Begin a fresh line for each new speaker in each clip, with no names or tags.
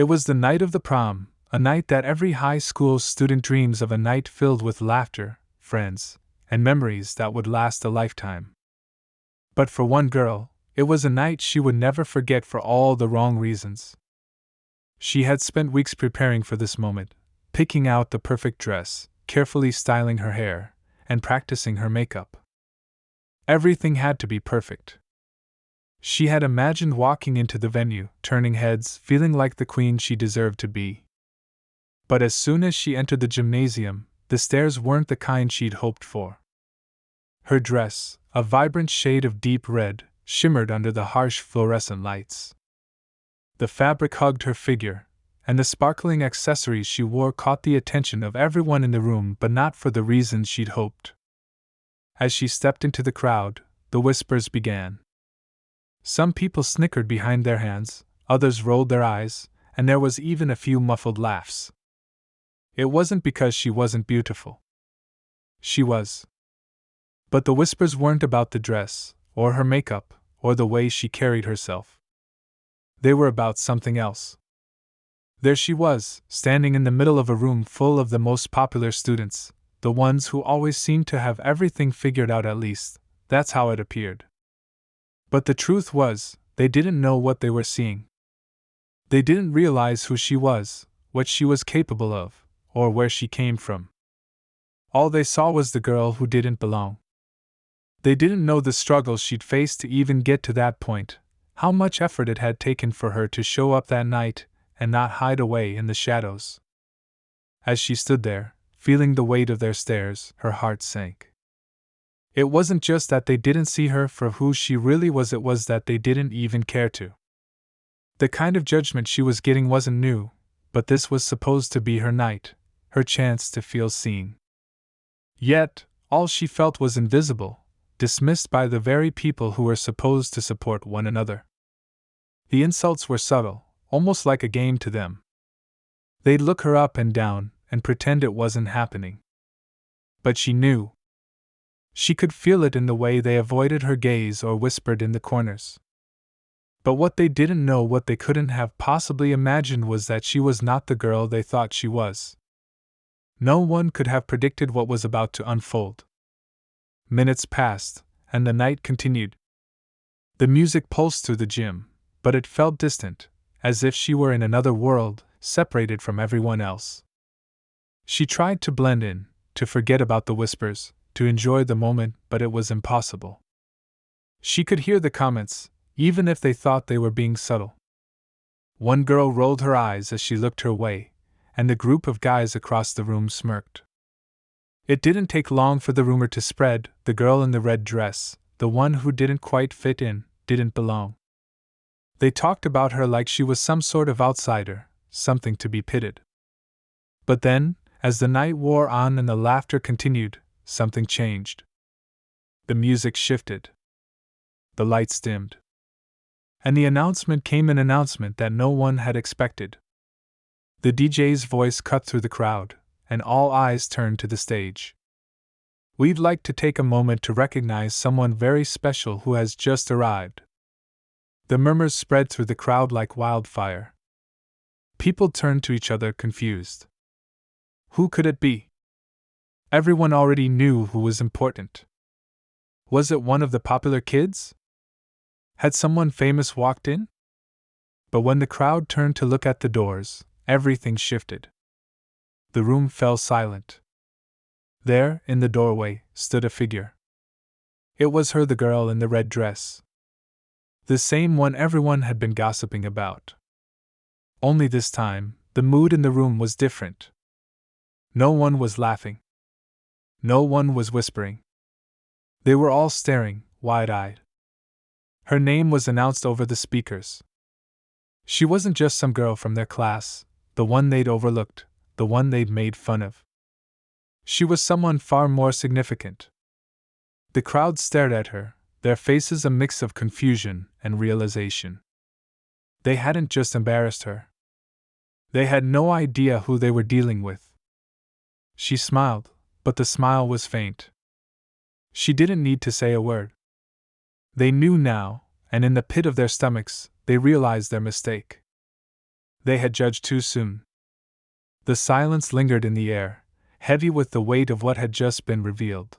It was the night of the prom, a night that every high school student dreams of, a night filled with laughter, friends, and memories that would last a lifetime. But for one girl, it was a night she would never forget for all the wrong reasons. She had spent weeks preparing for this moment, picking out the perfect dress, carefully styling her hair, and practicing her makeup. Everything had to be perfect. She had imagined walking into the venue, turning heads, feeling like the queen she deserved to be. But as soon as she entered the gymnasium, the stares weren't the kind she'd hoped for. Her dress, a vibrant shade of deep red, shimmered under the harsh fluorescent lights. The fabric hugged her figure, and the sparkling accessories she wore caught the attention of everyone in the room, but not for the reasons she'd hoped. As she stepped into the crowd, the whispers began. Some people snickered behind their hands, others rolled their eyes, and there was even a few muffled laughs. It wasn't because she wasn't beautiful. She was. But the whispers weren't about the dress, or her makeup, or the way she carried herself. They were about something else. There she was, standing in the middle of a room full of the most popular students, the ones who always seemed to have everything figured out, at least, that's how it appeared. But the truth was, they didn't know what they were seeing. They didn't realize who she was, what she was capable of, or where she came from. All they saw was the girl who didn't belong. They didn't know the struggles she'd faced to even get to that point, how much effort it had taken for her to show up that night and not hide away in the shadows. As she stood there, feeling the weight of their stares, her heart sank. It wasn't just that they didn't see her for who she really was, it was that they didn't even care to. The kind of judgment she was getting wasn't new, but this was supposed to be her night, her chance to feel seen. Yet, all she felt was invisible, dismissed by the very people who were supposed to support one another. The insults were subtle, almost like a game to them. They'd look her up and down and pretend it wasn't happening. But she knew. She could feel it in the way they avoided her gaze or whispered in the corners. But what they didn't know, what they couldn't have possibly imagined, was that she was not the girl they thought she was. No one could have predicted what was about to unfold. Minutes passed, and the night continued. The music pulsed through the gym, but it felt distant, as if she were in another world, separated from everyone else. She tried to blend in, to forget about the whispers, to enjoy the moment, but it was impossible. She could hear the comments, even if they thought they were being subtle. One girl rolled her eyes as she looked her way, and the group of guys across the room smirked. It didn't take long for the rumor to spread: the girl in the red dress, the one who didn't quite fit in, didn't belong. They talked about her like she was some sort of outsider, something to be pitied. But then, as the night wore on and the laughter continued, something changed. The music shifted. The lights dimmed. And the announcement came, an announcement that no one had expected. The DJ's voice cut through the crowd, and all eyes turned to the stage. "We'd like to take a moment to recognize someone very special who has just arrived." The murmurs spread through the crowd like wildfire. People turned to each other, confused. Who could it be? Everyone already knew who was important. Was it one of the popular kids? Had someone famous walked in? But when the crowd turned to look at the doors, everything shifted. The room fell silent. There, in the doorway, stood a figure. It was her, the girl in the red dress. The same one everyone had been gossiping about. Only this time, the mood in the room was different. No one was laughing. No one was whispering. They were all staring, wide-eyed. Her name was announced over the speakers. She wasn't just some girl from their class, the one they'd overlooked, the one they'd made fun of. She was someone far more significant. The crowd stared at her, their faces a mix of confusion and realization. They hadn't just embarrassed her. They had no idea who they were dealing with. She smiled, but the smile was faint. She didn't need to say a word. They knew now, and in the pit of their stomachs, they realized their mistake. They had judged too soon. The silence lingered in the air, heavy with the weight of what had just been revealed.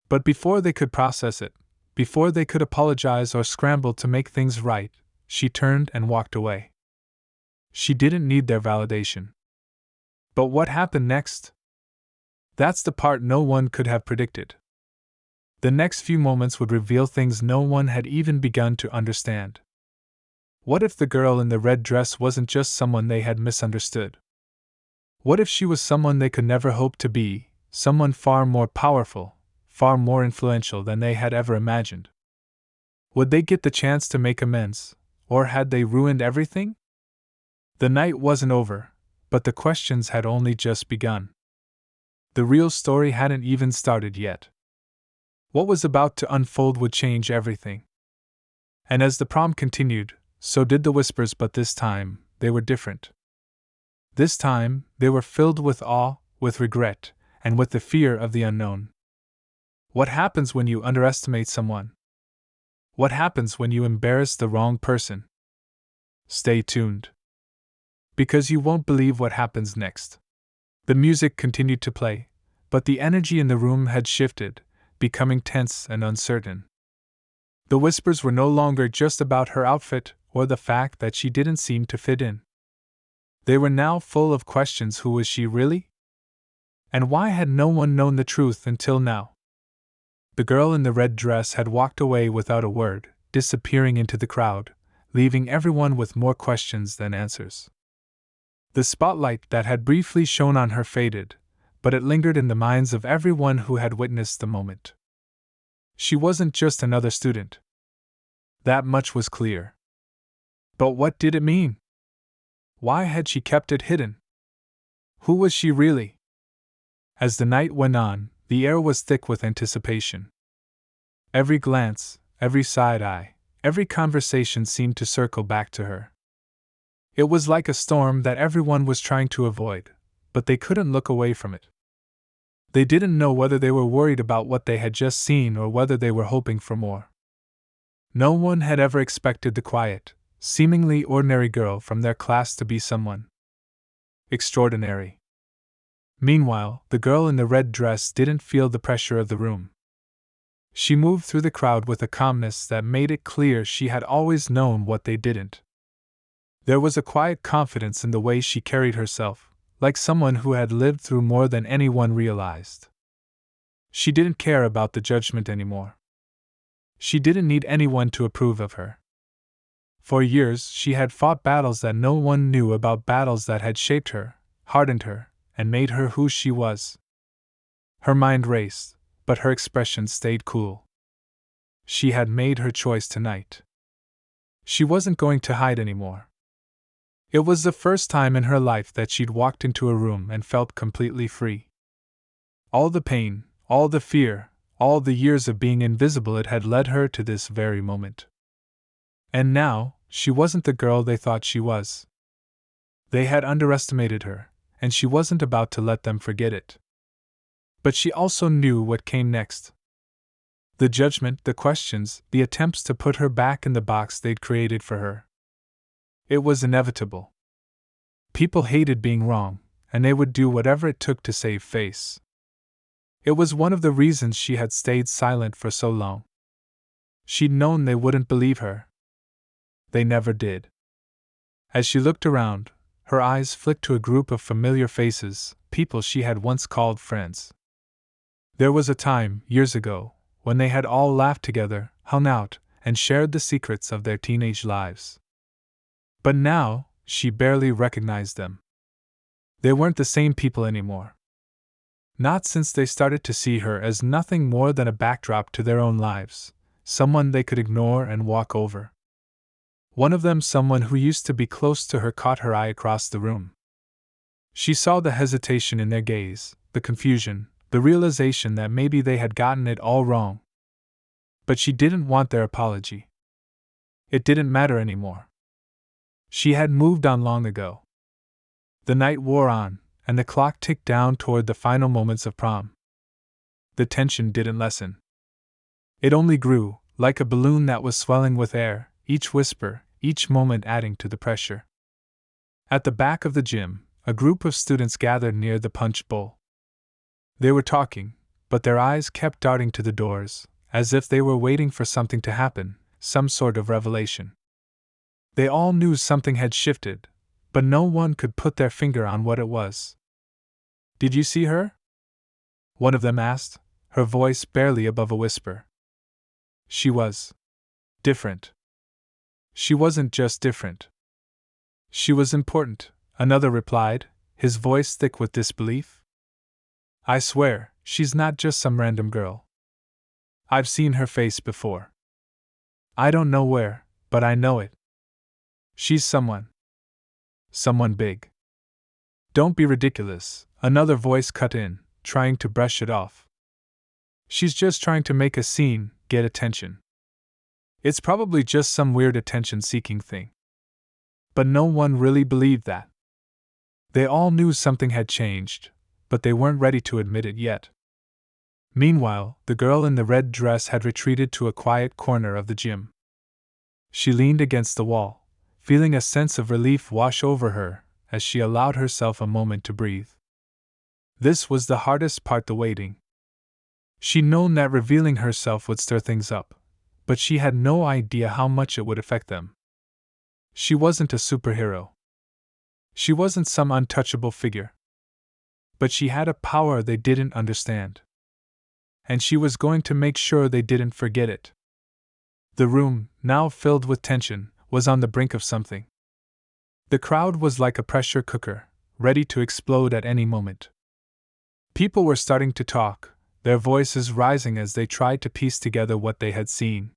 But before they could process it, before they could apologize or scramble to make things right, she turned and walked away. She didn't need their validation. But what happened next? That's the part no one could have predicted. The next few moments would reveal things no one had even begun to understand. What if the girl in the red dress wasn't just someone they had misunderstood? What if she was someone they could never hope to be, someone far more powerful, far more influential than they had ever imagined? Would they get the chance to make amends, or had they ruined everything? The night wasn't over, but the questions had only just begun. The real story hadn't even started yet. What was about to unfold would change everything. And as the prom continued, so did the whispers, but this time, they were different. This time, they were filled with awe, with regret, and with the fear of the unknown. What happens when you underestimate someone? What happens when you embarrass the wrong person? Stay tuned. Because you won't believe what happens next. The music continued to play, but the energy in the room had shifted, becoming tense and uncertain. The whispers were no longer just about her outfit or the fact that she didn't seem to fit in. They were now full of questions. Who was she really? And why had no one known the truth until now? The girl in the red dress had walked away without a word, disappearing into the crowd, leaving everyone with more questions than answers. The spotlight that had briefly shone on her faded, but it lingered in the minds of everyone who had witnessed the moment. She wasn't just another student. That much was clear. But what did it mean? Why had she kept it hidden? Who was she really? As the night went on, the air was thick with anticipation. Every glance, every side eye, every conversation seemed to circle back to her. It was like a storm that everyone was trying to avoid, but they couldn't look away from it. They didn't know whether they were worried about what they had just seen or whether they were hoping for more. No one had ever expected the quiet, seemingly ordinary girl from their class to be someone extraordinary. Meanwhile, the girl in the red dress didn't feel the pressure of the room. She moved through the crowd with a calmness that made it clear she had always known what they didn't. There was a quiet confidence in the way she carried herself, like someone who had lived through more than anyone realized. She didn't care about the judgment anymore. She didn't need anyone to approve of her. For years she had fought battles that no one knew about, battles that had shaped her, hardened her, and made her who she was. Her mind raced, but her expression stayed cool. She had made her choice tonight. She wasn't going to hide anymore. It was the first time in her life that she'd walked into a room and felt completely free. All the pain, all the fear, all the years of being invisible, it had led her to this very moment. And now, she wasn't the girl they thought she was. They had underestimated her, and she wasn't about to let them forget it. But she also knew what came next. The judgment, the questions, the attempts to put her back in the box they'd created for her. It was inevitable. People hated being wrong, and they would do whatever it took to save face. It was one of the reasons she had stayed silent for so long. She'd known they wouldn't believe her. They never did. As she looked around, her eyes flicked to a group of familiar faces, people she had once called friends. There was a time, years ago, when they had all laughed together, hung out, and shared the secrets of their teenage lives. But now, she barely recognized them. They weren't the same people anymore. Not since they started to see her as nothing more than a backdrop to their own lives, someone they could ignore and walk over. One of them, someone who used to be close to her, caught her eye across the room. She saw the hesitation in their gaze, the confusion, the realization that maybe they had gotten it all wrong. But she didn't want their apology. It didn't matter anymore. She had moved on long ago. The night wore on, and the clock ticked down toward the final moments of prom. The tension didn't lessen. It only grew, like a balloon that was swelling with air, each whisper, each moment adding to the pressure. At the back of the gym, a group of students gathered near the punch bowl. They were talking, but their eyes kept darting to the doors, as if they were waiting for something to happen, some sort of revelation. They all knew something had shifted, but no one could put their finger on what it was. "Did you see her?" one of them asked, her voice barely above a whisper. "She was different." "She wasn't just different. She was important," another replied, his voice thick with disbelief. "I swear, she's not just some random girl. I've seen her face before. I don't know where, but I know it. She's someone. Someone big." "Don't be ridiculous," another voice cut in, trying to brush it off. "She's just trying to make a scene, get attention. It's probably just some weird attention-seeking thing." But no one really believed that. They all knew something had changed, but they weren't ready to admit it yet. Meanwhile, the girl in the red dress had retreated to a quiet corner of the gym. She leaned against the wall, feeling a sense of relief wash over her as she allowed herself a moment to breathe. This was the hardest part, the waiting. She'd known that revealing herself would stir things up, but she had no idea how much it would affect them. She wasn't a superhero. She wasn't some untouchable figure. But she had a power they didn't understand. And she was going to make sure they didn't forget it. The room, now filled with tension, was on the brink of something. The crowd was like a pressure cooker, ready to explode at any moment. People were starting to talk, their voices rising as they tried to piece together what they had seen.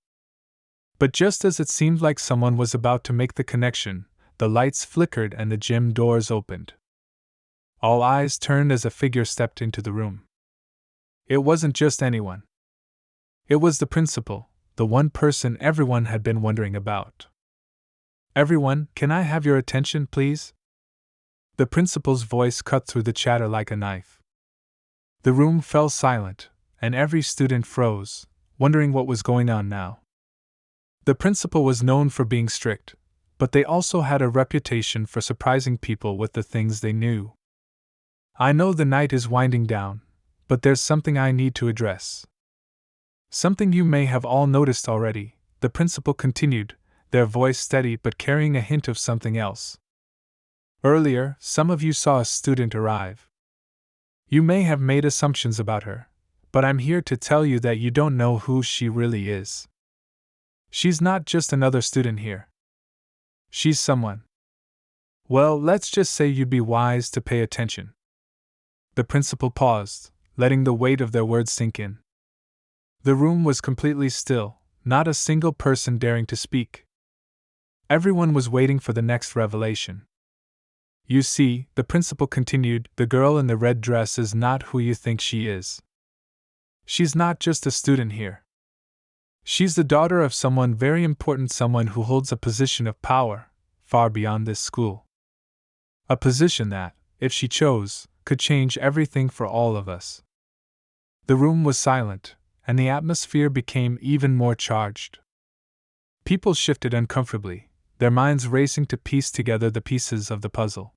But just as it seemed like someone was about to make the connection, the lights flickered and the gym doors opened. All eyes turned as a figure stepped into the room. It wasn't just anyone. It was the principal, the one person everyone had been wondering about. "Everyone, can I have your attention, please?" The principal's voice cut through the chatter like a knife. The room fell silent, and every student froze, wondering what was going on now. The principal was known for being strict, but they also had a reputation for surprising people with the things they knew. "I know the night is winding down, but there's something I need to address. Something you may have all noticed already," the principal continued, their voice steady but carrying a hint of something else. "Earlier, some of you saw a student arrive. You may have made assumptions about her, but I'm here to tell you that you don't know who she really is. She's not just another student here. She's someone. Well, let's just say you'd be wise to pay attention." The principal paused, letting the weight of their words sink in. The room was completely still, not a single person daring to speak. Everyone was waiting for the next revelation. "You see," the principal continued, "the girl in the red dress is not who you think she is. She's not just a student here. She's the daughter of someone very important, someone who holds a position of power, far beyond this school. A position that, if she chose, could change everything for all of us." The room was silent, and the atmosphere became even more charged. People shifted uncomfortably, their minds racing to piece together the pieces of the puzzle.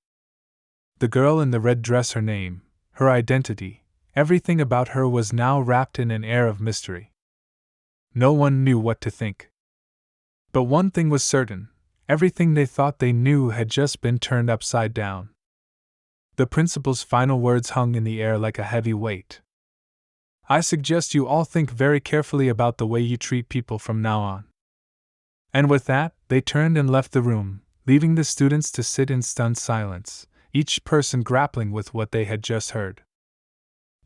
The girl in the red dress, her name, her identity, everything about her was now wrapped in an air of mystery. No one knew what to think. But one thing was certain, everything they thought they knew had just been turned upside down. The principal's final words hung in the air like a heavy weight. "I suggest you all think very carefully about the way you treat people from now on." And with that, they turned and left the room, leaving the students to sit in stunned silence, each person grappling with what they had just heard.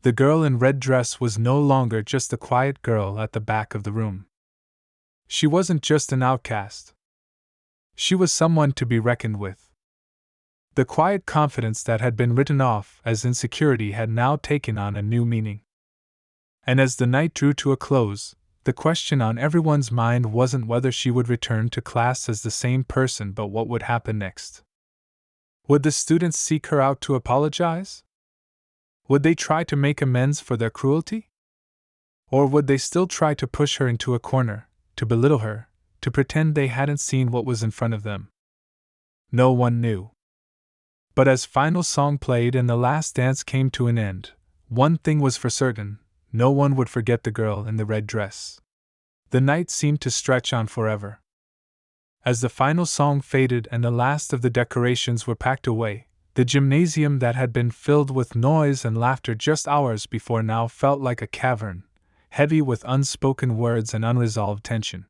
The girl in red dress was no longer just the quiet girl at the back of the room. She wasn't just an outcast. She was someone to be reckoned with. The quiet confidence that had been written off as insecurity had now taken on a new meaning. And as the night drew to a close, the question on everyone's mind wasn't whether she would return to class as the same person, but what would happen next. Would the students seek her out to apologize? Would they try to make amends for their cruelty? Or would they still try to push her into a corner, to belittle her, to pretend they hadn't seen what was in front of them? No one knew. But as final song played and the last dance came to an end, one thing was for certain: no one would forget the girl in the red dress. The night seemed to stretch on forever. As the final song faded and the last of the decorations were packed away, the gymnasium that had been filled with noise and laughter just hours before now felt like a cavern, heavy with unspoken words and unresolved tension.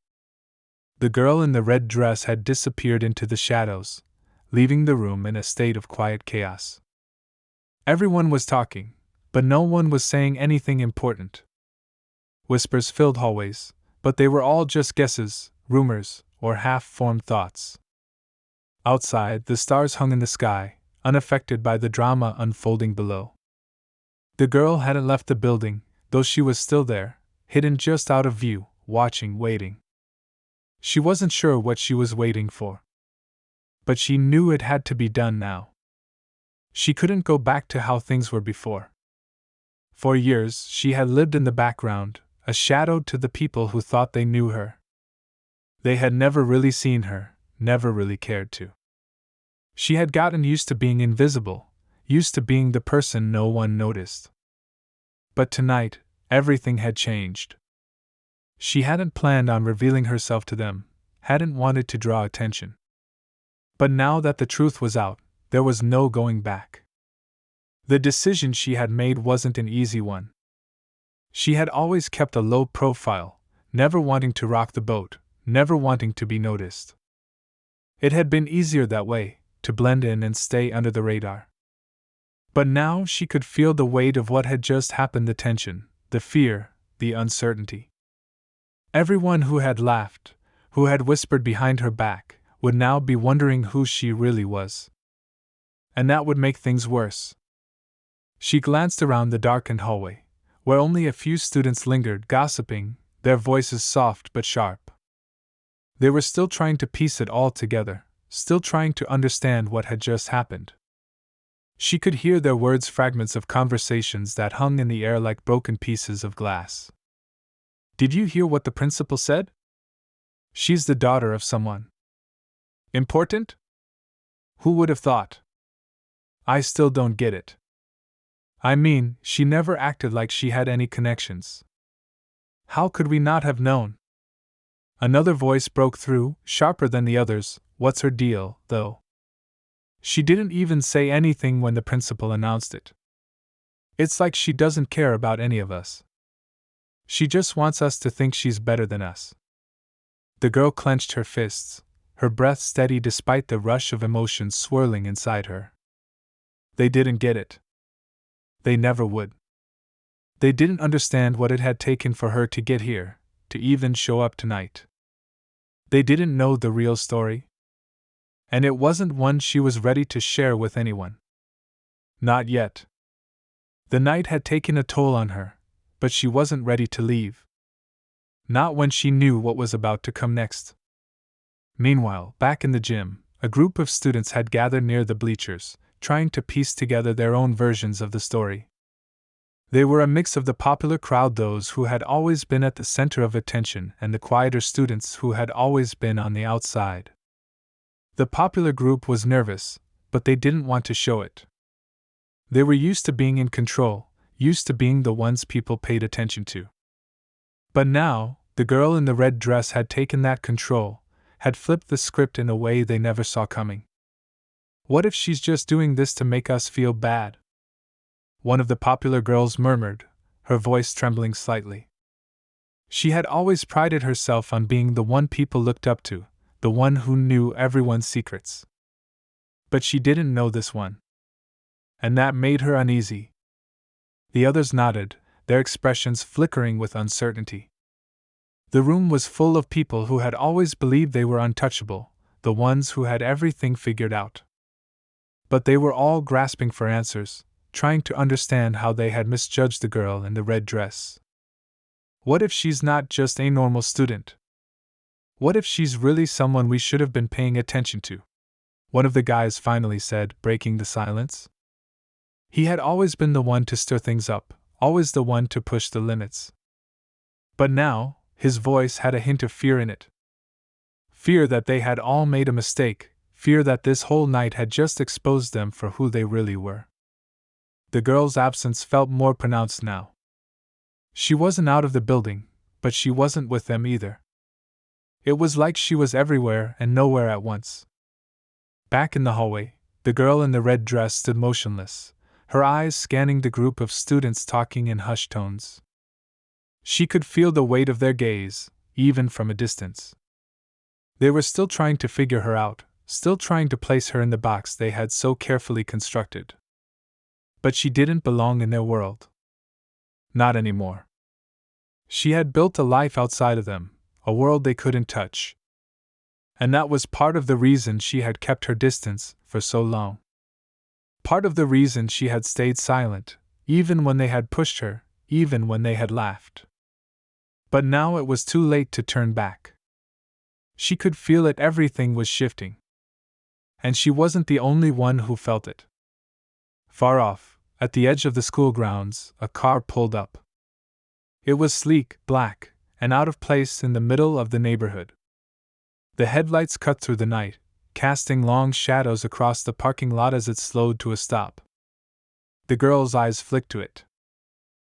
The girl in the red dress had disappeared into the shadows, leaving the room in a state of quiet chaos. Everyone was talking, but no one was saying anything important. Whispers filled hallways, but they were all just guesses, rumors, or half-formed thoughts. Outside, the stars hung in the sky, unaffected by the drama unfolding below. The girl hadn't left the building, though she was still there, hidden just out of view, watching, waiting. She wasn't sure what she was waiting for. But she knew it had to be done now. She couldn't go back to how things were before. For years, she had lived in the background, a shadow to the people who thought they knew her. They had never really seen her, never really cared to. She had gotten used to being invisible, used to being the person no one noticed. But tonight, everything had changed. She hadn't planned on revealing herself to them, hadn't wanted to draw attention. But now that the truth was out, there was no going back. The decision she had made wasn't an easy one. She had always kept a low profile, never wanting to rock the boat, never wanting to be noticed. It had been easier that way, to blend in and stay under the radar. But now she could feel the weight of what had just happened, the tension, the fear, the uncertainty. Everyone who had laughed, who had whispered behind her back, would now be wondering who she really was. And that would make things worse. She glanced around the darkened hallway, where only a few students lingered, gossiping, their voices soft but sharp. They were still trying to piece it all together, still trying to understand what had just happened. She could hear their words, fragments of conversations that hung in the air like broken pieces of glass. "Did you hear what the principal said? She's the daughter of someone important? Who would have thought? I still don't get it. I mean, she never acted like she had any connections. How could we not have known?" Another voice broke through, sharper than the others. "What's her deal, though? She didn't even say anything when the principal announced it. It's like she doesn't care about any of us. She just wants us to think she's better than us." The girl clenched her fists, her breath steady despite the rush of emotions swirling inside her. They didn't get it. They never would. They didn't understand what it had taken for her to get here, to even show up tonight. They didn't know the real story. And it wasn't one she was ready to share with anyone. Not yet. The night had taken a toll on her, but she wasn't ready to leave. Not when she knew what was about to come next. Meanwhile, back in the gym, a group of students had gathered near the bleachers, trying to piece together their own versions of the story. They were a mix of the popular crowd, those who had always been at the center of attention, and the quieter students who had always been on the outside. The popular group was nervous, but they didn't want to show it. They were used to being in control, used to being the ones people paid attention to. But now, the girl in the red dress had taken that control, had flipped the script in a way they never saw coming. "What if she's just doing this to make us feel bad?" one of the popular girls murmured, her voice trembling slightly. She had always prided herself on being the one people looked up to, the one who knew everyone's secrets. But she didn't know this one. And that made her uneasy. The others nodded, their expressions flickering with uncertainty. The room was full of people who had always believed they were untouchable, the ones who had everything figured out. But they were all grasping for answers, trying to understand how they had misjudged the girl in the red dress. What if she's not just a normal student? What if she's really someone we should have been paying attention to? One of the guys finally said, breaking the silence. He had always been the one to stir things up, always the one to push the limits. But now, his voice had a hint of fear in it. Fear that they had all made a mistake, fear that this whole night had just exposed them for who they really were. The girl's absence felt more pronounced now. She wasn't out of the building, but she wasn't with them either. It was like she was everywhere and nowhere at once. Back in the hallway, the girl in the red dress stood motionless, her eyes scanning the group of students talking in hushed tones. She could feel the weight of their gaze, even from a distance. They were still trying to figure her out, still trying to place her in the box they had so carefully constructed. But she didn't belong in their world. Not anymore. She had built a life outside of them, a world they couldn't touch. And that was part of the reason she had kept her distance for so long. Part of the reason she had stayed silent, even when they had pushed her, even when they had laughed. But now it was too late to turn back. She could feel it, everything was shifting. And she wasn't the only one who felt it. Far off, at the edge of the school grounds, a car pulled up. It was sleek, black, and out of place in the middle of the neighborhood. The headlights cut through the night, casting long shadows across the parking lot as it slowed to a stop. The girl's eyes flicked to it.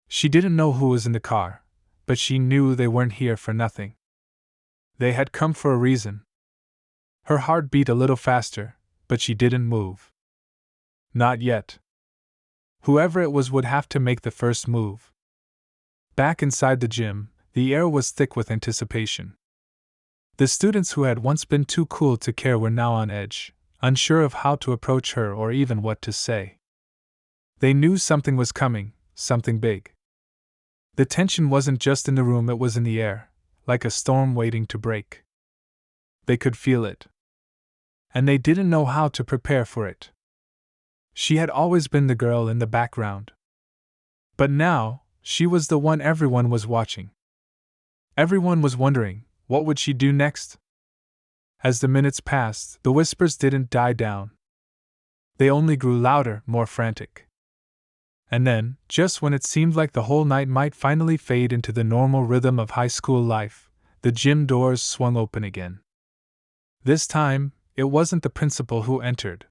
She didn't know who was in the car, but she knew they weren't here for nothing. They had come for a reason. Her heart beat a little faster, but she didn't move. Not yet. Whoever it was would have to make the first move. Back inside the gym, the air was thick with anticipation. The students who had once been too cool to care were now on edge, unsure of how to approach her or even what to say. They knew something was coming, something big. The tension wasn't just in the room, it was in the air, like a storm waiting to break. They could feel it. And they didn't know how to prepare for it. She had always been the girl in the background. But now, she was the one everyone was watching. Everyone was wondering, what would she do next? As the minutes passed, the whispers didn't die down. They only grew louder, more frantic. And then, just when it seemed like the whole night might finally fade into the normal rhythm of high school life, the gym doors swung open again. This time, it wasn't the principal who entered.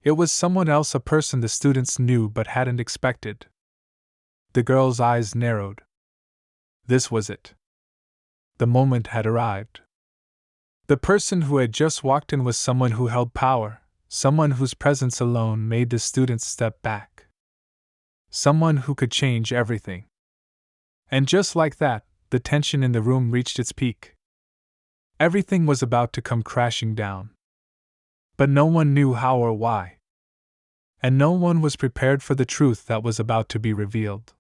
It was someone else, a person the students knew but hadn't expected. The girl's eyes narrowed. This was it. The moment had arrived. The person who had just walked in was someone who held power, someone whose presence alone made the students step back. Someone who could change everything. And just like that, the tension in the room reached its peak. Everything was about to come crashing down. But no one knew how or why. And no one was prepared for the truth that was about to be revealed.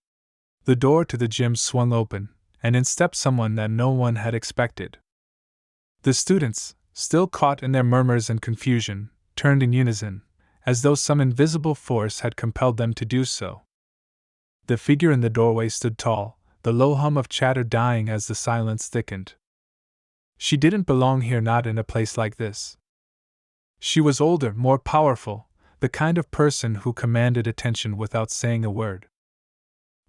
The door to the gym swung open, and in stepped someone that no one had expected. The students, still caught in their murmurs and confusion, turned in unison, as though some invisible force had compelled them to do so. The figure in the doorway stood tall, the low hum of chatter dying as the silence thickened. She didn't belong here, not in a place like this. She was older, more powerful, the kind of person who commanded attention without saying a word.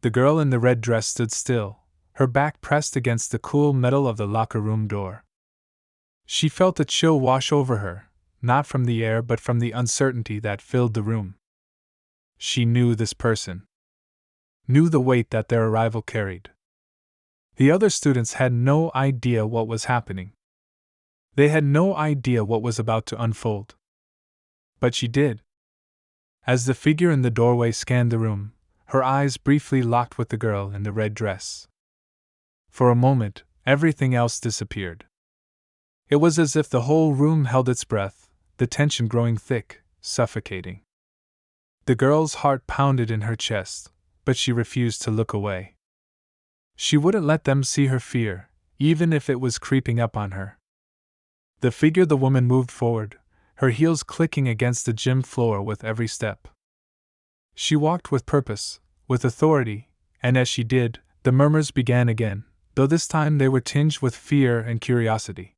The girl in the red dress stood still, her back pressed against the cool metal of the locker room door. She felt a chill wash over her, not from the air but from the uncertainty that filled the room. She knew this person. Knew the weight that their arrival carried. The other students had no idea what was happening. They had no idea what was about to unfold. But she did. As the figure in the doorway scanned the room, her eyes briefly locked with the girl in the red dress. For a moment, everything else disappeared. It was as if the whole room held its breath, the tension growing thick, suffocating. The girl's heart pounded in her chest, but she refused to look away. She wouldn't let them see her fear, even if it was creeping up on her. The woman moved forward, her heels clicking against the gym floor with every step. She walked with purpose, with authority, and as she did, the murmurs began again, though this time they were tinged with fear and curiosity.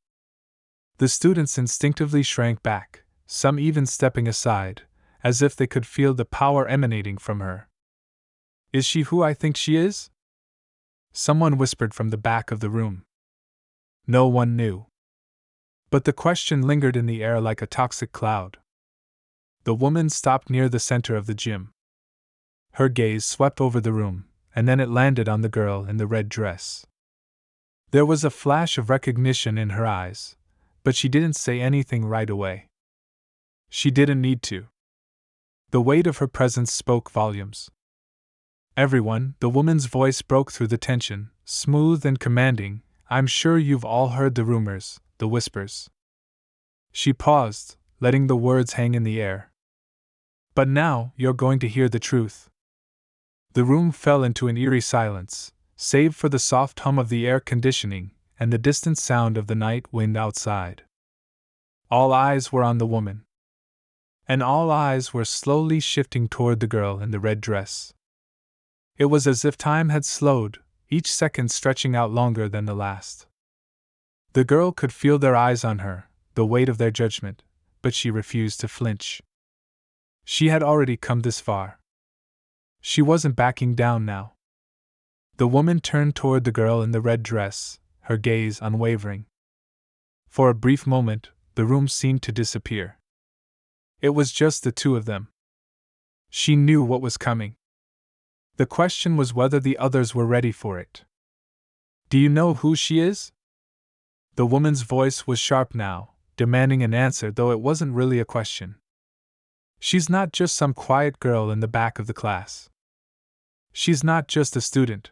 The students instinctively shrank back, some even stepping aside, as if they could feel the power emanating from her. "Is she who I think she is?" Someone whispered from the back of the room. No one knew. But the question lingered in the air like a toxic cloud. The woman stopped near the center of the gym. Her gaze swept over the room, and then it landed on the girl in the red dress. There was a flash of recognition in her eyes, but she didn't say anything right away. She didn't need to. The weight of her presence spoke volumes. Everyone, the woman's voice broke through the tension, smooth and commanding. I'm sure you've all heard the rumors, the whispers. She paused, letting the words hang in the air. But now, you're going to hear the truth. The room fell into an eerie silence, save for the soft hum of the air conditioning and the distant sound of the night wind outside. All eyes were on the woman. And all eyes were slowly shifting toward the girl in the red dress. It was as if time had slowed, each second stretching out longer than the last. The girl could feel their eyes on her, the weight of their judgment, but she refused to flinch. She had already come this far. She wasn't backing down now. The woman turned toward the girl in the red dress, her gaze unwavering. For a brief moment, the room seemed to disappear. It was just the two of them. She knew what was coming. The question was whether the others were ready for it. Do you know who she is? The woman's voice was sharp now, demanding an answer, though it wasn't really a question. She's not just some quiet girl in the back of the class. She's not just a student.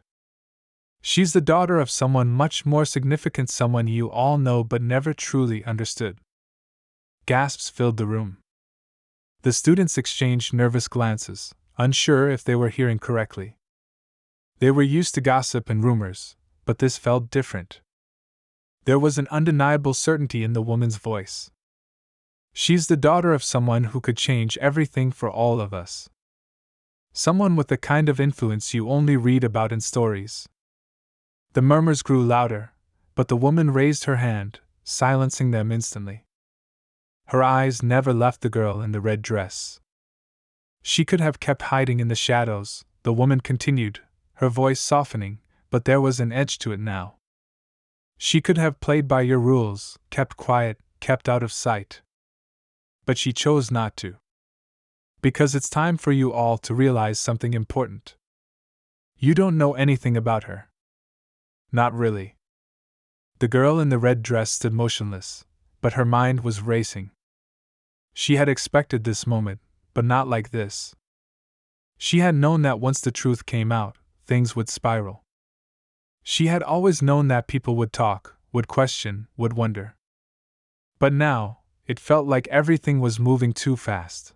She's the daughter of someone much more significant, someone you all know but never truly understood. Gasps filled the room. The students exchanged nervous glances, unsure if they were hearing correctly. They were used to gossip and rumors, but this felt different. There was an undeniable certainty in the woman's voice. She's the daughter of someone who could change everything for all of us. Someone with the kind of influence you only read about in stories. The murmurs grew louder, but the woman raised her hand, silencing them instantly. Her eyes never left the girl in the red dress. She could have kept hiding in the shadows, the woman continued, her voice softening, but there was an edge to it now. She could have played by your rules, kept quiet, kept out of sight. But she chose not to. Because it's time for you all to realize something important. You don't know anything about her. Not really. The girl in the red dress stood motionless, but her mind was racing. She had expected this moment, but not like this. She had known that once the truth came out, things would spiral. She had always known that people would talk, would question, would wonder. But now, it felt like everything was moving too fast.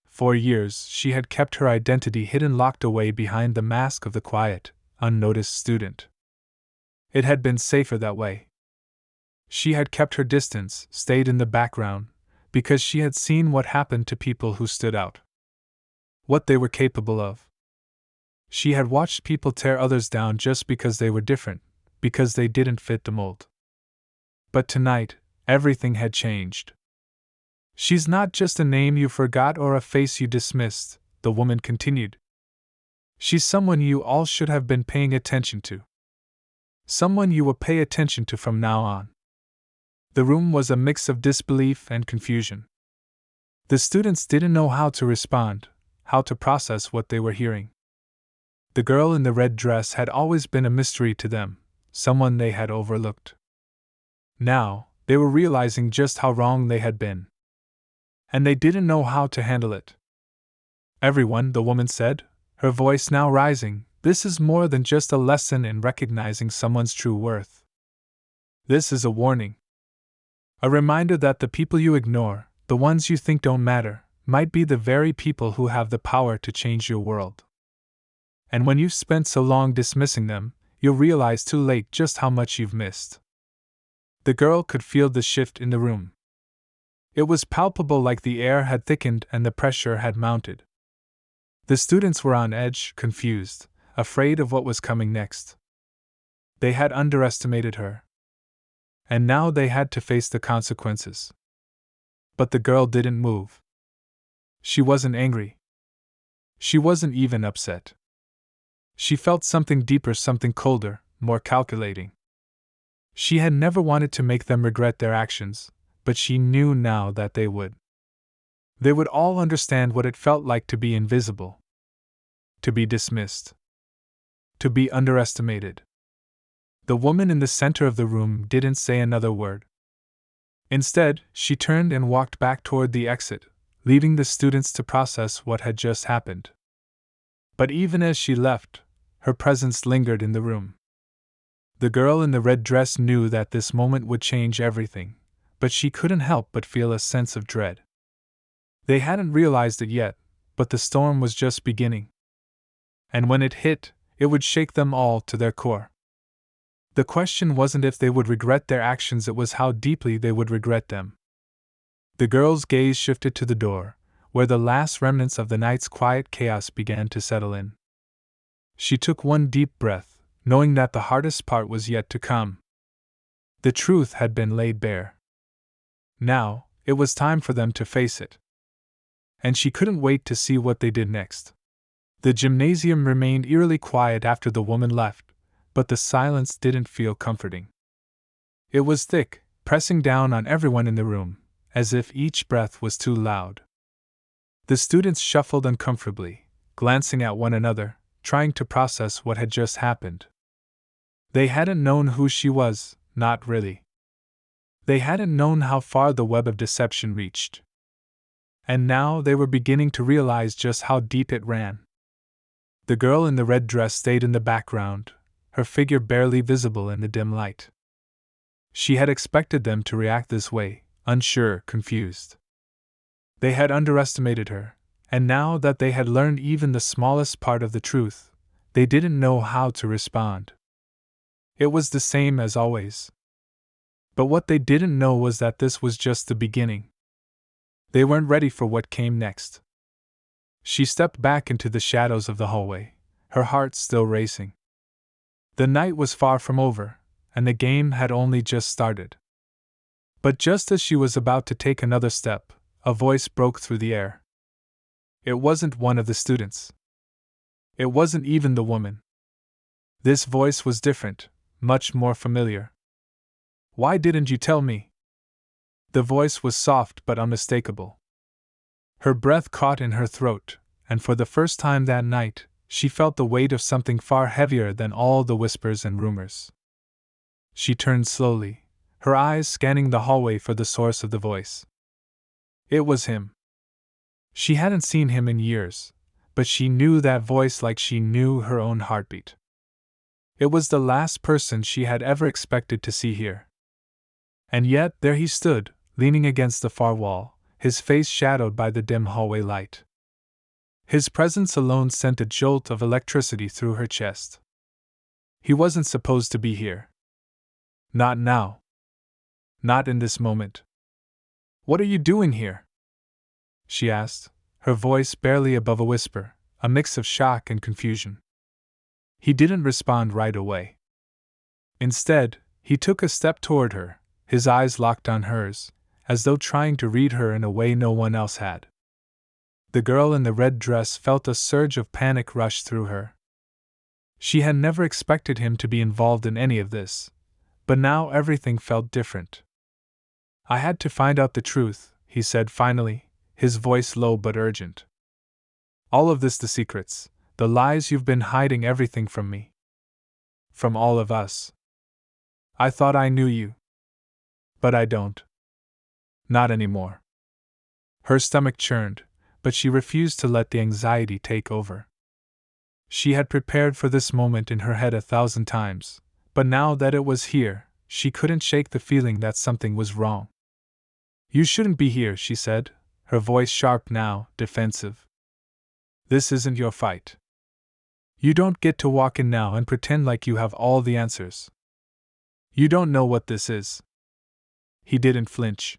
For years, she had kept her identity hidden, locked away behind the mask of the quiet, unnoticed student. It had been safer that way. She had kept her distance, stayed in the background, because she had seen what happened to people who stood out. What they were capable of. She had watched people tear others down just because they were different, because they didn't fit the mold. But tonight, everything had changed. She's not just a name you forgot or a face you dismissed, the woman continued. She's someone you all should have been paying attention to. Someone you will pay attention to from now on. The room was a mix of disbelief and confusion. The students didn't know how to respond, how to process what they were hearing. The girl in the red dress had always been a mystery to them, someone they had overlooked. Now, they were realizing just how wrong they had been. And they didn't know how to handle it. Everyone, the woman said, her voice now rising, this is more than just a lesson in recognizing someone's true worth. This is a warning. A reminder that the people you ignore, the ones you think don't matter, might be the very people who have the power to change your world. And when you've spent so long dismissing them, you'll realize too late just how much you've missed. The girl could feel the shift in the room. It was palpable, like the air had thickened and the pressure had mounted. The students were on edge, confused, afraid of what was coming next. They had underestimated her. And now they had to face the consequences. But the girl didn't move. She wasn't angry. She wasn't even upset. She felt something deeper, something colder, more calculating. She had never wanted to make them regret their actions, but she knew now that they would. They would all understand what it felt like to be invisible, to be dismissed, to be underestimated. The woman in the center of the room didn't say another word. Instead, she turned and walked back toward the exit, leaving the students to process what had just happened. But even as she left, her presence lingered in the room. The girl in the red dress knew that this moment would change everything, but she couldn't help but feel a sense of dread. They hadn't realized it yet, but the storm was just beginning. And when it hit, it would shake them all to their core. The question wasn't if they would regret their actions, it was how deeply they would regret them. The girl's gaze shifted to the door, where the last remnants of the night's quiet chaos began to settle in. She took one deep breath, knowing that the hardest part was yet to come. The truth had been laid bare. Now, it was time for them to face it. And she couldn't wait to see what they did next. The gymnasium remained eerily quiet after the woman left, but the silence didn't feel comforting. It was thick, pressing down on everyone in the room, as if each breath was too loud. The students shuffled uncomfortably, glancing at one another, trying to process what had just happened. They hadn't known who she was, not really. They hadn't known how far the web of deception reached. And now they were beginning to realize just how deep it ran. The girl in the red dress stayed in the background, her figure barely visible in the dim light. She had expected them to react this way, unsure, confused. They had underestimated her, and now that they had learned even the smallest part of the truth, they didn't know how to respond. It was the same as always. But what they didn't know was that this was just the beginning. They weren't ready for what came next. She stepped back into the shadows of the hallway, her heart still racing. The night was far from over, and the game had only just started. But just as she was about to take another step, a voice broke through the air. It wasn't one of the students. It wasn't even the woman. This voice was different, much more familiar. "Why didn't you tell me?" The voice was soft but unmistakable. Her breath caught in her throat, and for the first time that night, she felt the weight of something far heavier than all the whispers and rumors. She turned slowly, her eyes scanning the hallway for the source of the voice. It was him. She hadn't seen him in years, but she knew that voice like she knew her own heartbeat. It was the last person she had ever expected to see here. And yet there he stood, leaning against the far wall, his face shadowed by the dim hallway light. His presence alone sent a jolt of electricity through her chest. He wasn't supposed to be here. Not now. Not in this moment. "What are you doing here?" she asked, her voice barely above a whisper, a mix of shock and confusion. He didn't respond right away. Instead, he took a step toward her, his eyes locked on hers, as though trying to read her in a way no one else had. The girl in the red dress felt a surge of panic rush through her. She had never expected him to be involved in any of this, but now everything felt different. "I had to find out the truth," he said finally, his voice low but urgent. "All of this, the secrets, the lies you've been hiding, everything from me. From all of us. I thought I knew you. But I don't. Not anymore." Her stomach churned, but she refused to let the anxiety take over. She had prepared for this moment in her head 1,000 times, but now that it was here, she couldn't shake the feeling that something was wrong. "You shouldn't be here," she said, her voice sharp now, defensive. "This isn't your fight. You don't get to walk in now and pretend like you have all the answers. You don't know what this is." He didn't flinch.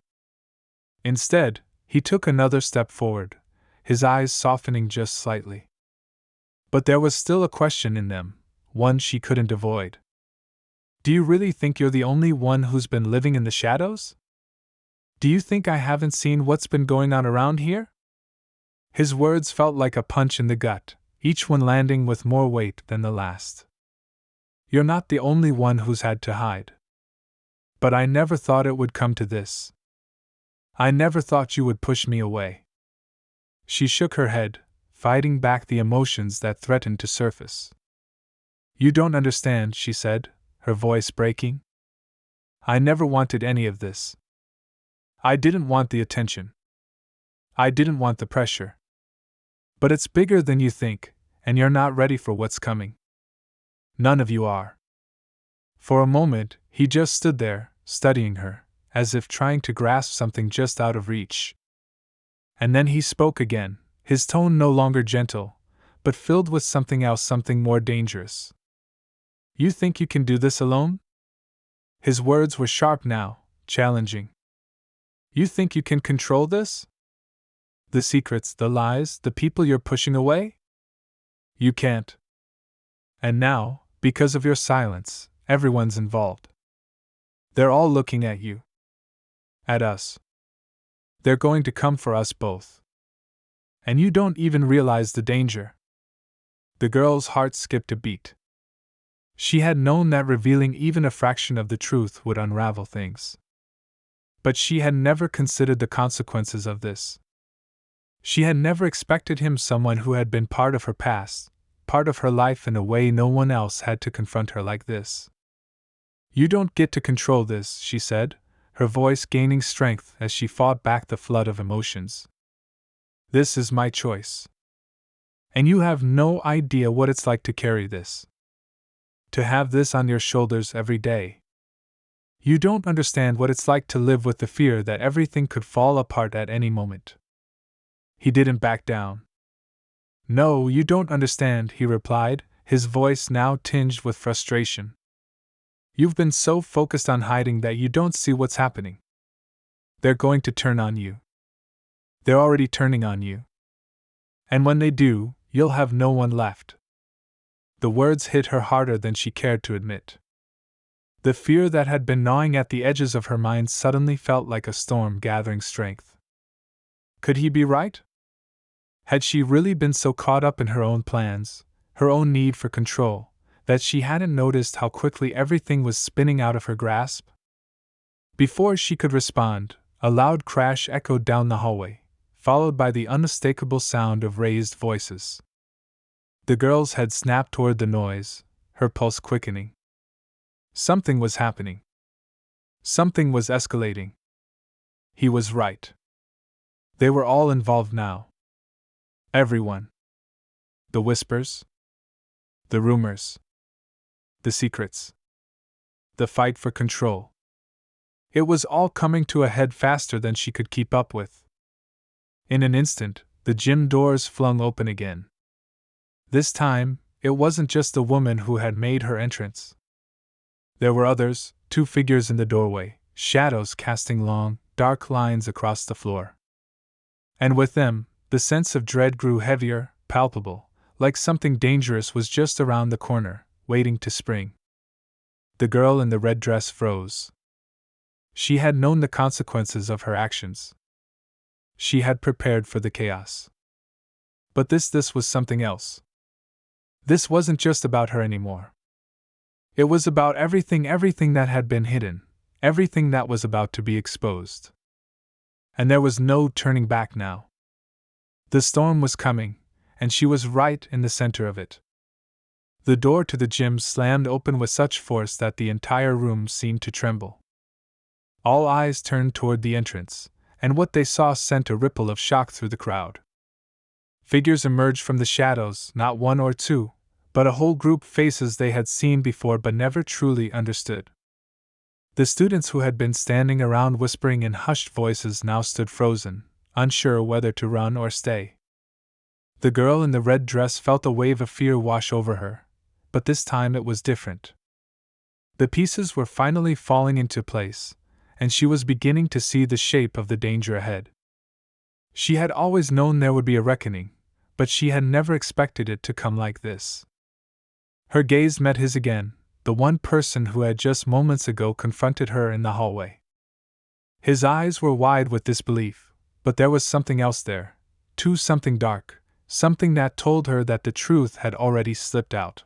Instead, he took another step forward, his eyes softening just slightly. But there was still a question in them, one she couldn't avoid. "Do you really think you're the only one who's been living in the shadows? Do you think I haven't seen what's been going on around here?" His words felt like a punch in the gut, each one landing with more weight than the last. "You're not the only one who's had to hide. But I never thought it would come to this. I never thought you would push me away. She shook her head, fighting back the emotions that threatened to surface. You don't understand, she said, her voice breaking. I never wanted any of this. I didn't want the attention. I didn't want the pressure. But it's bigger than you think, and you're not ready for what's coming. None of you are. For a moment, he just stood there, studying her, as if trying to grasp something just out of reach. And then he spoke again, his tone no longer gentle, but filled with something else, something more dangerous. You think you can do this alone? His words were sharp now, challenging. You think you can control this? The secrets, the lies, the people you're pushing away? You can't. And now, because of your silence, everyone's involved. They're all looking at you. At us. They're going to come for us both. And you don't even realize the danger. The girl's heart skipped a beat. She had known that revealing even a fraction of the truth would unravel things. But she had never considered the consequences of this. She had never expected him someone who had been part of her past, part of her life in a way no one else had to confront her like this. You don't get to control this, she said, her voice gaining strength as she fought back the flood of emotions. This is my choice. And you have no idea what it's like to carry this. To have this on your shoulders every day. You don't understand what it's like to live with the fear that everything could fall apart at any moment. He didn't back down. No, you don't understand, he replied, his voice now tinged with frustration. You've been so focused on hiding that you don't see what's happening. They're going to turn on you. They're already turning on you. And when they do, you'll have no one left. The words hit her harder than she cared to admit. The fear that had been gnawing at the edges of her mind suddenly felt like a storm gathering strength. Could he be right? Had she really been so caught up in her own plans, her own need for control, that she hadn't noticed how quickly everything was spinning out of her grasp? Before she could respond, a loud crash echoed down the hallway, followed by the unmistakable sound of raised voices. The girl's head snapped toward the noise, her pulse quickening. Something was happening. Something was escalating. He was right. They were all involved now. Everyone. The whispers. The rumors. The secrets. The fight for control. It was all coming to a head faster than she could keep up with. In an instant, the gym doors flung open again. This time, it wasn't just the woman who had made her entrance. There were others, 2 figures in the doorway, shadows casting long, dark lines across the floor. And with them, the sense of dread grew heavier, palpable, like something dangerous was just around the corner, waiting to spring. The girl in the red dress froze. She had known the consequences of her actions. She had prepared for the chaos. But this was something else. This wasn't just about her anymore. It was about everything that had been hidden, everything that was about to be exposed. And there was no turning back now. The storm was coming, and she was right in the center of it. The door to the gym slammed open with such force that the entire room seemed to tremble. All eyes turned toward the entrance, and what they saw sent a ripple of shock through the crowd. Figures emerged from the shadows, not 1 or 2, but a whole group, faces they had seen before but never truly understood. The students who had been standing around whispering in hushed voices now stood frozen, unsure whether to run or stay. The girl in the red dress felt a wave of fear wash over her, but this time it was different. The pieces were finally falling into place, and she was beginning to see the shape of the danger ahead. She had always known there would be a reckoning, but she had never expected it to come like this. Her gaze met his again, the one person who had just moments ago confronted her in the hallway. His eyes were wide with disbelief, but there was something else there, too, something dark, something that told her that the truth had already slipped out.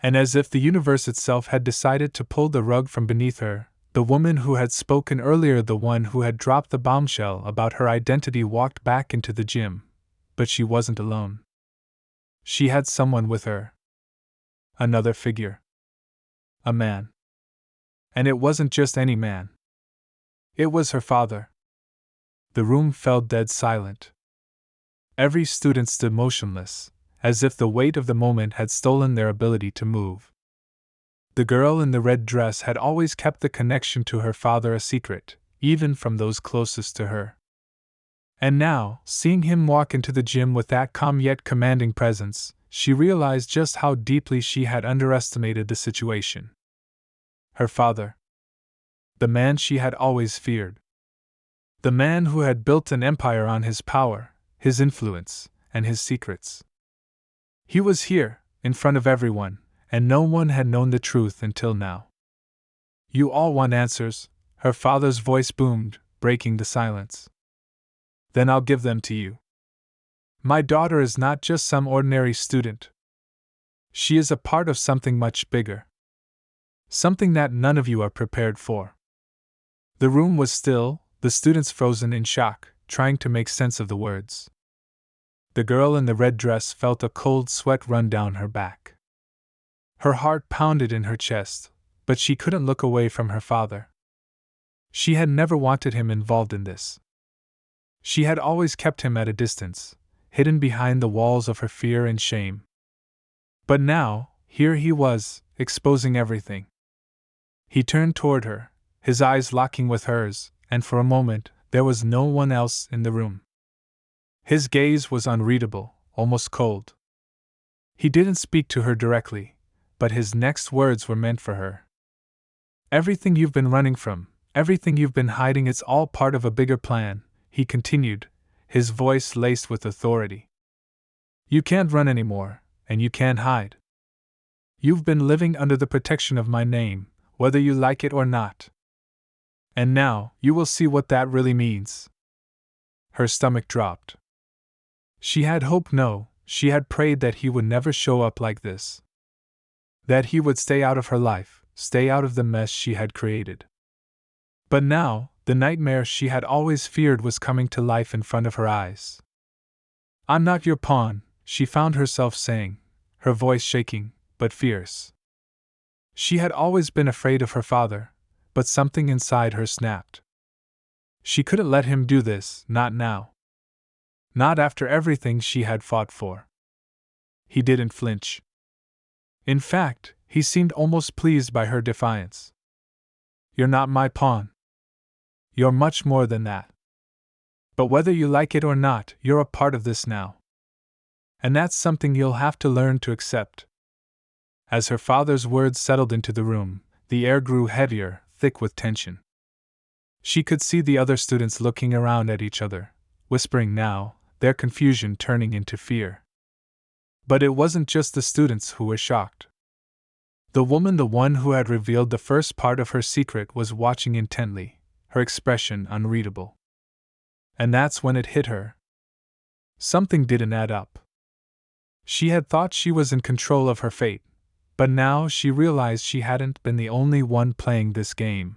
And as if the universe itself had decided to pull the rug from beneath her, The woman who had spoken earlier, the one who had dropped the bombshell about her identity, walked back into the gym. But she wasn't alone. She had someone with her. Another figure. A man. And it wasn't just any man. It was her father. The room fell dead silent. Every student stood motionless, as if the weight of the moment had stolen their ability to move. The girl in the red dress had always kept the connection to her father a secret, even from those closest to her. And now, seeing him walk into the gym with that calm yet commanding presence, she realized just how deeply she had underestimated the situation. Her father. The man she had always feared. The man who had built an empire on his power, his influence, and his secrets. He was here, in front of everyone, and no one had known the truth until now. You all want answers, her father's voice boomed, breaking the silence. Then I'll give them to you. My daughter is not just some ordinary student. She is a part of something much bigger. Something that none of you are prepared for. The room was still, the students frozen in shock, trying to make sense of the words. The girl in the red dress felt a cold sweat run down her back. Her heart pounded in her chest, but she couldn't look away from her father. She had never wanted him involved in this. She had always kept him at a distance, hidden behind the walls of her fear and shame. But now, here he was, exposing everything. He turned toward her, his eyes locking with hers, and for a moment, there was no one else in the room. His gaze was unreadable, almost cold. He didn't speak to her directly, but his next words were meant for her. Everything you've been running from, everything you've been hiding, it's all part of a bigger plan, he continued, his voice laced with authority. You can't run anymore, and you can't hide. You've been living under the protection of my name, whether you like it or not. And now, you will see what that really means. Her stomach dropped. She had hoped she had prayed that he would never show up like this. That he would stay out of her life, stay out of the mess she had created. But now, the nightmare she had always feared was coming to life in front of her eyes. I'm not your pawn, she found herself saying, her voice shaking, but fierce. She had always been afraid of her father, but something inside her snapped. She couldn't let him do this, not now. Not after everything she had fought for. He didn't flinch. In fact, he seemed almost pleased by her defiance. You're not my pawn. You're much more than that. But whether you like it or not, you're a part of this now. And that's something you'll have to learn to accept. As her father's words settled into the room, the air grew heavier, thick with tension. She could see the other students looking around at each other, whispering now, their confusion turning into fear. But it wasn't just the students who were shocked. The woman, the one who had revealed the first part of her secret, was watching intently, her expression unreadable. And that's when it hit her. Something didn't add up. She had thought she was in control of her fate, but now she realized she hadn't been the only one playing this game.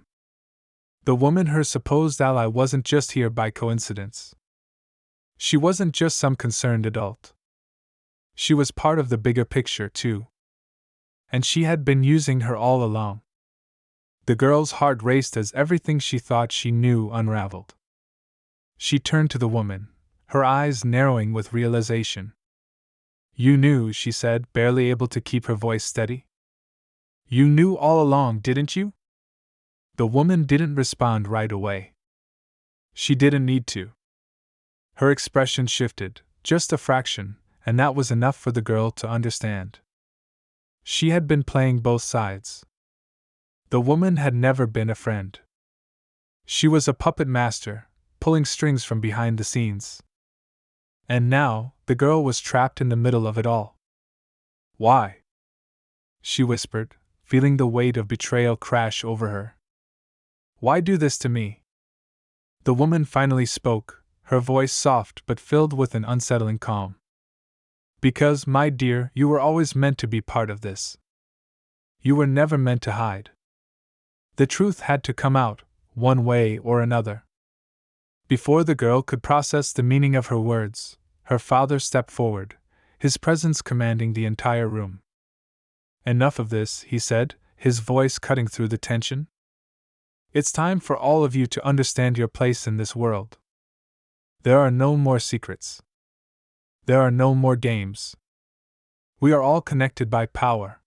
The woman, her supposed ally, wasn't just here by coincidence. She wasn't just some concerned adult. She was part of the bigger picture, too. And she had been using her all along. The girl's heart raced as everything she thought she knew unraveled. She turned to the woman, her eyes narrowing with realization. You knew, she said, barely able to keep her voice steady. You knew all along, didn't you? The woman didn't respond right away. She didn't need to. Her expression shifted, just a fraction, and that was enough for the girl to understand. She had been playing both sides. The woman had never been a friend. She was a puppet master, pulling strings from behind the scenes. And now, the girl was trapped in the middle of it all. Why? She whispered, feeling the weight of betrayal crash over her. Why do this to me? The woman finally spoke, her voice soft but filled with an unsettling calm. Because, my dear, you were always meant to be part of this. You were never meant to hide. The truth had to come out, one way or another. Before the girl could process the meaning of her words, her father stepped forward, his presence commanding the entire room. "Enough of this," he said, his voice cutting through the tension. "It's time for all of you to understand your place in this world. There are no more secrets. There are no more games. We are all connected by power.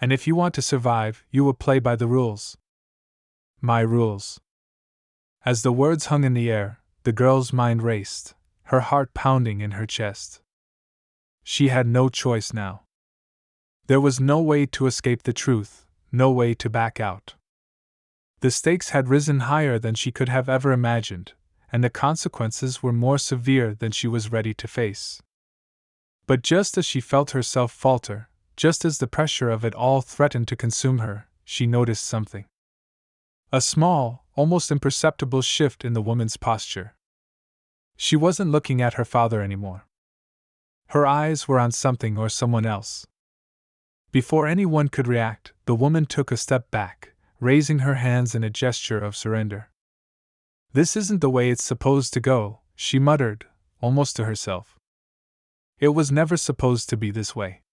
And if you want to survive, you will play by the rules. My rules." As the words hung in the air, the girl's mind raced, her heart pounding in her chest. She had no choice now. There was no way to escape the truth, no way to back out. The stakes had risen higher than she could have ever imagined, and the consequences were more severe than she was ready to face. But just as she felt herself falter, just as the pressure of it all threatened to consume her, she noticed something. A small, almost imperceptible shift in the woman's posture. She wasn't looking at her father anymore. Her eyes were on something or someone else. Before anyone could react, the woman took a step back, raising her hands in a gesture of surrender. "This isn't the way it's supposed to go," she muttered, almost to herself. "It was never supposed to be this way."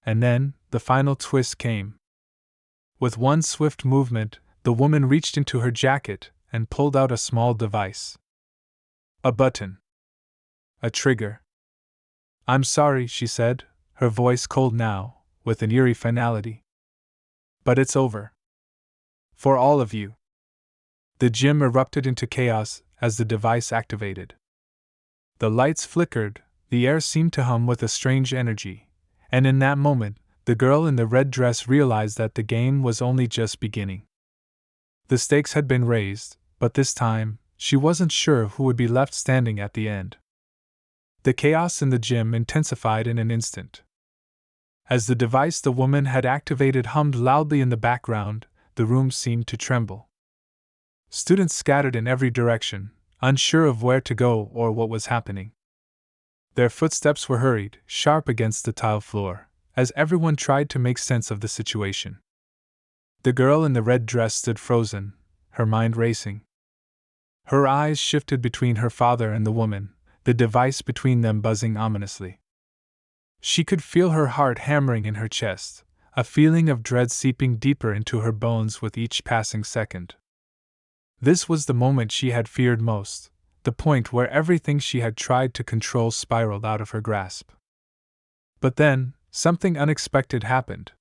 And then, the final twist came. With one swift movement, the woman reached into her jacket and pulled out a small device. A button. A trigger. "I'm sorry," she said, her voice cold now, with an eerie finality. "But it's over. For all of you." The gym erupted into chaos as the device activated. The lights flickered, the air seemed to hum with a strange energy, and in that moment, the girl in the red dress realized that the game was only just beginning. The stakes had been raised, but this time, she wasn't sure who would be left standing at the end. The chaos in the gym intensified in an instant. As the device the woman had activated hummed loudly in the background, the room seemed to tremble. Students scattered in every direction, unsure of where to go or what was happening. Their footsteps were hurried, sharp against the tile floor, as everyone tried to make sense of the situation. The girl in the red dress stood frozen, her mind racing. Her eyes shifted between her father and the woman, the device between them buzzing ominously. She could feel her heart hammering in her chest, a feeling of dread seeping deeper into her bones with each passing second. This was the moment she had feared most, the point where everything she had tried to control spiraled out of her grasp. But then, something unexpected happened.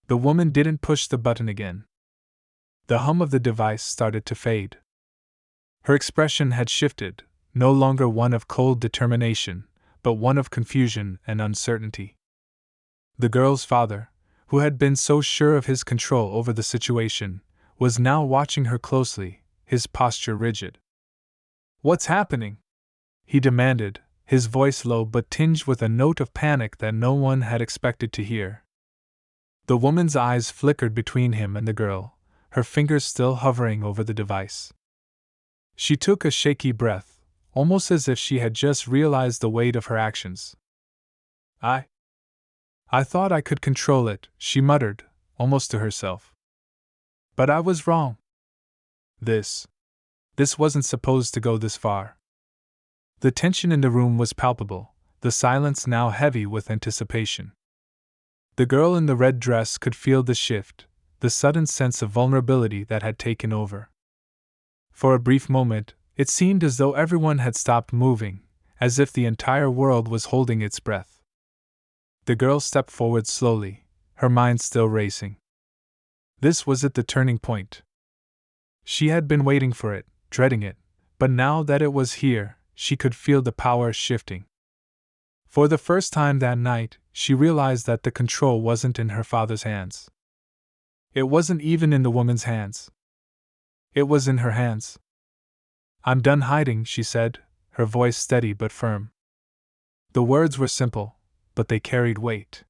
The woman didn't push the button again. The hum of the device started to fade. Her expression had shifted, no longer one of cold determination, but one of confusion and uncertainty. The girl's father, who had been so sure of his control over the situation, was now watching her closely, his posture rigid. "What's happening?" he demanded, his voice low but tinged with a note of panic that no one had expected to hear. The woman's eyes flickered between him and the girl, her fingers still hovering over the device. She took a shaky breath, almost as if she had just realized the weight of her actions. I thought I could control it," she muttered, almost to herself. "But I was wrong. This wasn't supposed to go this far." The tension in the room was palpable, the silence now heavy with anticipation. The girl in the red dress could feel the shift, the sudden sense of vulnerability that had taken over. For a brief moment, it seemed as though everyone had stopped moving, as if the entire world was holding its breath. The girl stepped forward slowly, her mind still racing. This was at the turning point. She had been waiting for it, dreading it, but now that it was here, she could feel the power shifting. For the first time that night, she realized that the control wasn't in her father's hands. It wasn't even in the woman's hands. It was in her hands. "I'm done hiding," she said, her voice steady but firm. The words were simple, but they carried weight.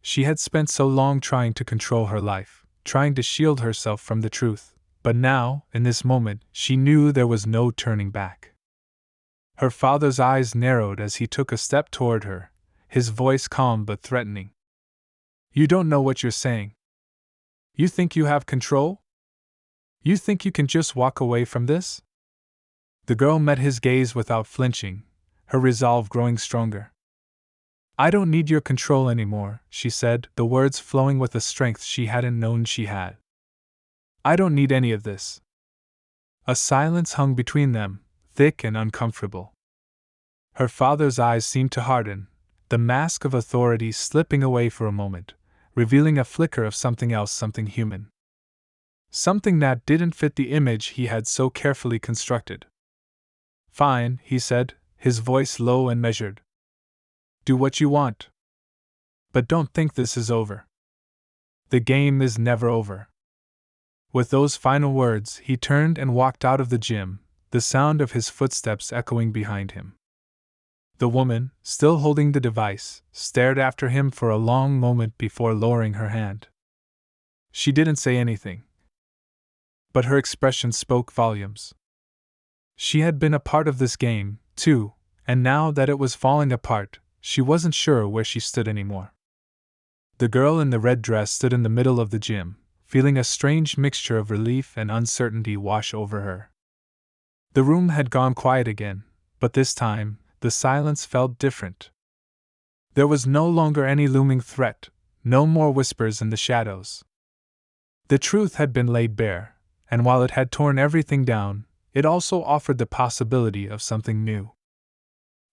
She had spent so long trying to control her life, trying to shield herself from the truth, but now, in this moment, she knew there was no turning back. Her father's eyes narrowed as he took a step toward her, his voice calm but threatening. "You don't know what you're saying." You think you have control? You think you can just walk away from this? The girl met his gaze without flinching, her resolve growing stronger. I don't need your control anymore, she said, the words flowing with a strength she hadn't known she had. I don't need any of this. A silence hung between them, thick and uncomfortable. Her father's eyes seemed to harden, the mask of authority slipping away for a moment, revealing a flicker of something else, something human. Something that didn't fit the image he had so carefully constructed. Fine, he said, his voice low and measured. Do what you want. But don't think this is over. The game is never over. With those final words, he turned and walked out of the gym, the sound of his footsteps echoing behind him. The woman, still holding the device, stared after him for a long moment before lowering her hand. She didn't say anything, but her expression spoke volumes. She had been a part of this game, too, and now that it was falling apart, she wasn't sure where she stood anymore. The girl in the red dress stood in the middle of the gym, feeling a strange mixture of relief and uncertainty wash over her. The room had gone quiet again, but this time, the silence felt different. There was no longer any looming threat, no more whispers in the shadows. The truth had been laid bare, and while it had torn everything down, it also offered the possibility of something new.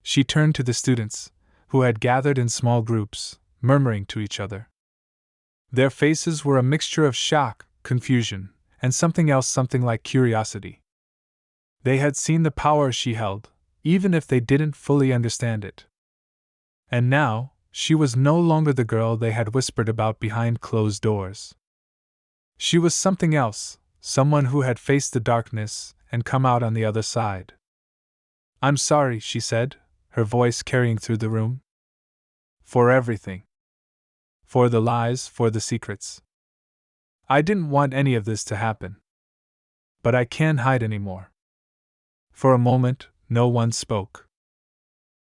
She turned to the students, who had gathered in small groups, murmuring to each other. Their faces were a mixture of shock, confusion, and something else, something like curiosity. They had seen the power she held, even if they didn't fully understand it. And now, she was no longer the girl they had whispered about behind closed doors. She was something else, someone who had faced the darkness and come out on the other side. I'm sorry, she said, her voice carrying through the room. For everything. For the lies, for the secrets. I didn't want any of this to happen. But I can't hide anymore. For a moment, no one spoke.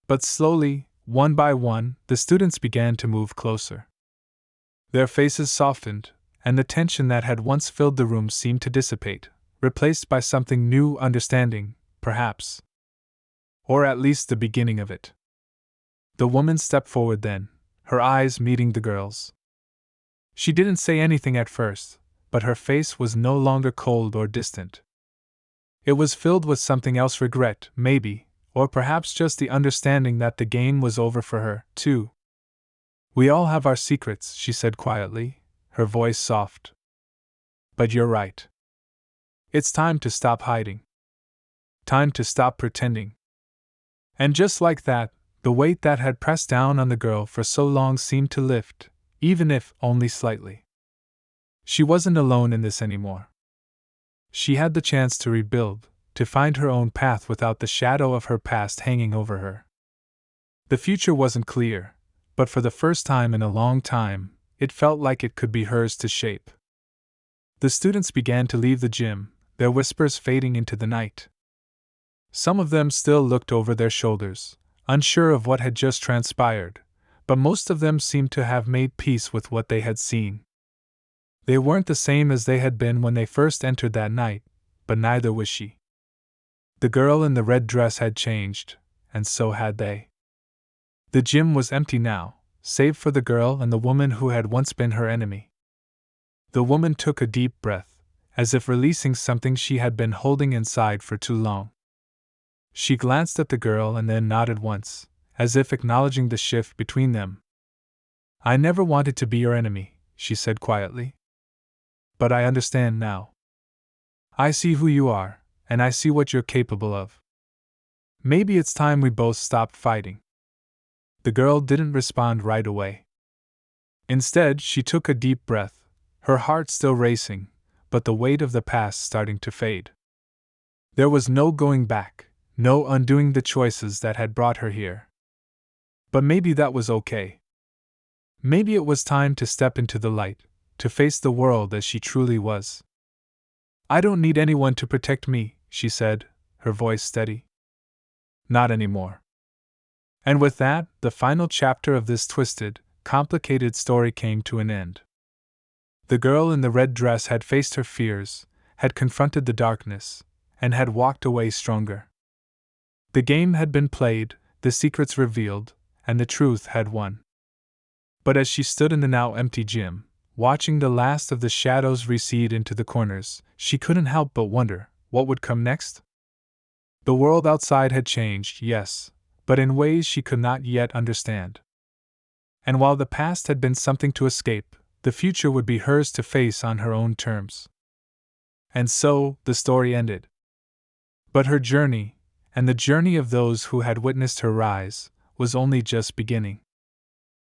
But slowly, one by one, the students began to move closer. Their faces softened, and the tension that had once filled the room seemed to dissipate, replaced by something new, understanding, perhaps. Or at least the beginning of it. The woman stepped forward then, her eyes meeting the girl's. She didn't say anything at first, but her face was no longer cold or distant. It was filled with something else, regret, maybe, or perhaps just the understanding that the game was over for her, too. We all have our secrets, she said quietly, her voice soft. But you're right. It's time to stop hiding. Time to stop pretending. And just like that, the weight that had pressed down on the girl for so long seemed to lift, even if only slightly. She wasn't alone in this anymore. She had the chance to rebuild, to find her own path without the shadow of her past hanging over her. The future wasn't clear, but for the first time in a long time, it felt like it could be hers to shape. The students began to leave the gym, their whispers fading into the night. Some of them still looked over their shoulders, unsure of what had just transpired, but most of them seemed to have made peace with what they had seen. They weren't the same as they had been when they first entered that night, but neither was she. The girl in the red dress had changed, and so had they. The gym was empty now, save for the girl and the woman who had once been her enemy. The woman took a deep breath, as if releasing something she had been holding inside for too long. She glanced at the girl and then nodded once, as if acknowledging the shift between them. I never wanted to be your enemy, she said quietly. But I understand now. I see who you are, and I see what you're capable of. Maybe it's time we both stopped fighting. The girl didn't respond right away. Instead, she took a deep breath, her heart still racing, but the weight of the past starting to fade. There was no going back, no undoing the choices that had brought her here. But maybe that was okay. Maybe it was time to step into the light, to face the world as she truly was. I don't need anyone to protect me, she said, her voice steady. Not anymore. And with that, the final chapter of this twisted, complicated story came to an end. The girl in the red dress had faced her fears, had confronted the darkness, and had walked away stronger. The game had been played, the secrets revealed, and the truth had won. But as she stood in the now empty gym, watching the last of the shadows recede into the corners, she couldn't help but wonder what would come next. The world outside had changed, yes, but in ways she could not yet understand. And while the past had been something to escape, the future would be hers to face on her own terms. And so, the story ended. But her journey, and the journey of those who had witnessed her rise, was only just beginning.